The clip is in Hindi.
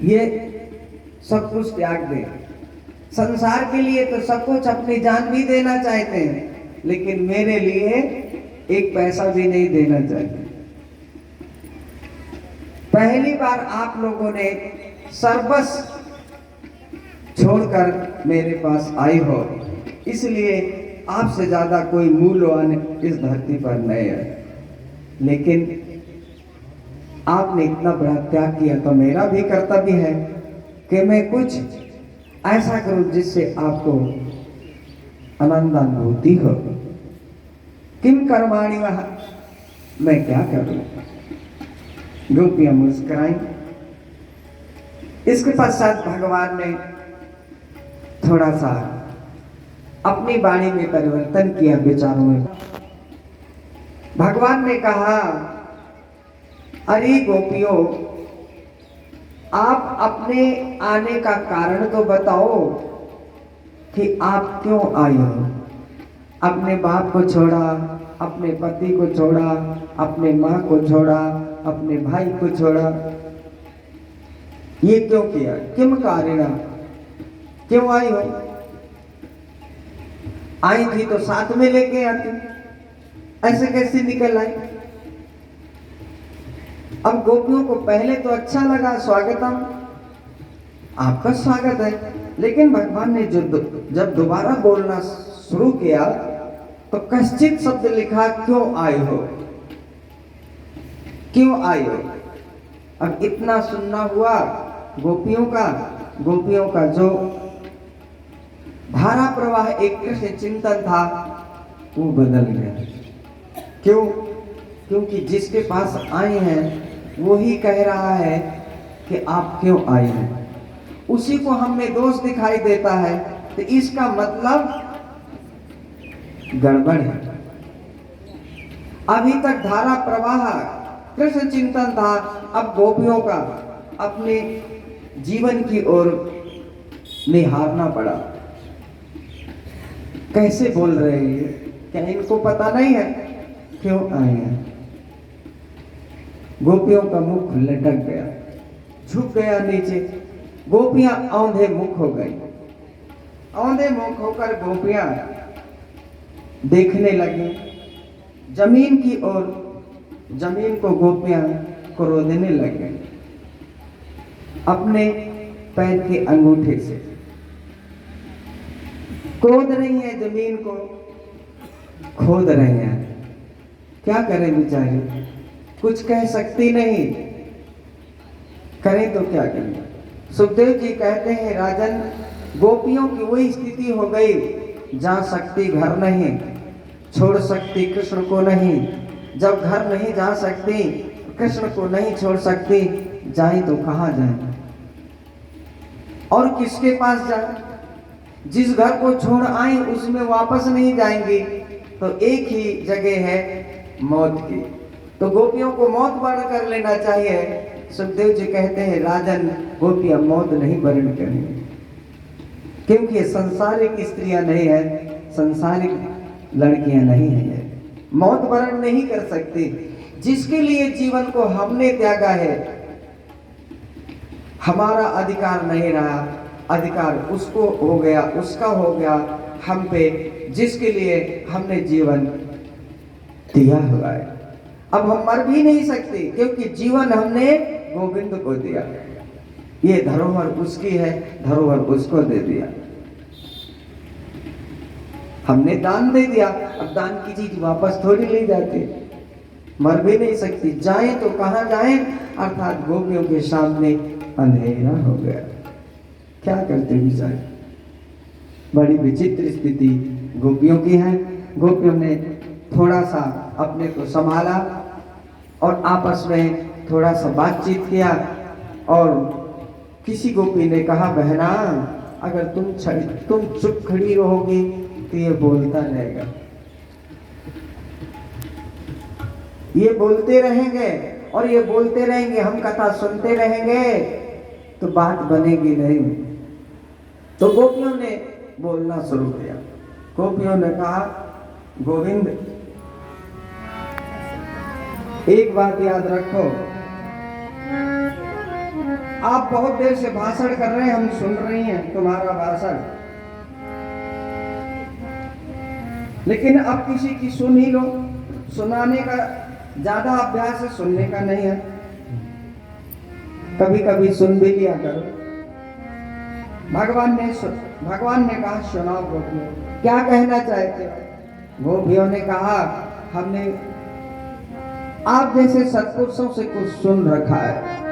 ये सब कुछ त्याग दे। संसार के लिए तो सब कुछ अपनी जान भी देना चाहते हैं, लेकिन मेरे लिए एक पैसा भी नहीं देना चाहते। पहली बार आप लोगों ने सर्वस्व छोड़कर मेरे पास आई हो, इसलिए आपसे ज्यादा कोई मूल्यवान इस धरती पर नहीं है। लेकिन आपने इतना बड़ा त्याग किया, तो मेरा भी कर्तव्य है कि मैं कुछ ऐसा करूं जिससे आपको आनंदानुभूति हो। किम कर्माणि वह, मैं क्या करूं। गोपियां मुस्कुराई। इसके पश्चात भगवान ने थोड़ा सा अपनी वाणी में परिवर्तन किया, विचारों में। भगवान ने कहा, अरे गोपियों, आप अपने आने का कारण तो बताओ कि आप क्यों आई हो। अपने बाप को छोड़ा, अपने पति को छोड़ा, अपने माँ को छोड़ा, अपने भाई को छोड़ा, ये क्यों किया। किम कारणा, क्यों आई हो। आई थी तो साथ में लेके आती, ऐसे कैसे निकल आई। अब गोपियों को पहले तो अच्छा लगा, स्वागतम, आपका स्वागत है। लेकिन भगवान ने जब दोबारा बोलना शुरू किया तो कश्चित शब्द लिखा, क्यों आए हो, क्यों आए हो। अब इतना सुनना हुआ गोपियों का जो धारा प्रवाह एक कृष्ण चिंतन था वो बदल गया। क्यों? क्योंकि जिसके पास आए हैं वो ही कह रहा है कि आप क्यों आए हैं। उसी को हम में दोष दिखाई देता है, तो इसका मतलब गड़बड़ है। अभी तक धारा प्रवाह कृष्ण चिंतन था, अब गोपियों का अपने जीवन की ओर निहारना पड़ा। कैसे बोल रहे हैं, क्या इनको पता नहीं है क्यों आए हैं। गोपियों का मुख लटक गया, झुक गया नीचे। गोपियां औंधे मुख हो गई। औंधे मुख होकर गोपियां देखने लगी जमीन की ओर। जमीन को गोपियां क्रोधने लगी अपने पैर के अंगूठे से। क्रोध नहीं है, जमीन को खोद रहे हैं। क्या करें बेचारी, कुछ कह सकती नहीं, करें तो क्या करें। सुखदेव जी कहते हैं, राजन, गोपियों की वही स्थिति हो गई जहाँ शक्ति घर नहीं, छोड़ सकती कृष्ण को नहीं। जब घर नहीं जा सकती, कृष्ण को नहीं छोड़ सकती, जाए तो कहाँ जाए और किसके पास जाए। जिस घर को छोड़ आए उसमें वापस नहीं जाएंगी, तो एक ही जगह है मौत की। तो गोपियों को मौत वर्ण कर लेना चाहिए। सुखदेव जी कहते हैं, राजन, गोपियां मौत नहीं वर्ण करेंगे, क्योंकि ये संसारिक स्त्रियां नहीं है, संसारिक लड़कियां नहीं है, मौत वर्ण नहीं कर सकती। जिसके लिए जीवन को हमने त्यागा है, हमारा अधिकार नहीं रहा, अधिकार उसको हो गया, उसका हो गया हम पे, जिसके लिए हमने जीवन दिया हुआ है। अब हम मर भी नहीं सकते, क्योंकि जीवन हमने गोविंद को दिया। ये धरोहर उसकी है, धरोहर उसको दे दिया। हमने दान दे दिया, अब दान की चीज वापस थोड़ी ले जाते, मर भी नहीं सकती। जाए तो कहां जाए, अर्थात गोपियों के सामने अंधेरा हो गया। क्या करते बेचारे, बड़ी विचित्र स्थिति गोपियों की है। गोपियों ने थोड़ा सा अपने को संभाला और आपस में थोड़ा सा बातचीत किया, और किसी गोपी ने कहा, बहना, अगर तुम चुप खड़ी रहोगी तो ये बोलता रहेगा, ये बोलते रहेंगे और ये बोलते रहेंगे, हम कथा सुनते रहेंगे तो बात बनेगी नहीं। तो गोपियों ने बोलना शुरू किया। गोपियों ने कहा, गोविंद, एक बात याद रखो, आप बहुत देर से भाषण कर रहे हैं, हम सुन रही हैं तुम्हारा भाषण, लेकिन अब किसी की सुन ही लो। सुनाने का ज्यादा अभ्यास है, सुनने का नहीं है। कभी कभी सुन भी लिया करो। भगवान ने कहा सुनाओ गोपियों, क्या कहना चाहते हो? गोपियों ने कहा हमने आप जैसे सत्पुरुषों से कुछ सुन रखा है,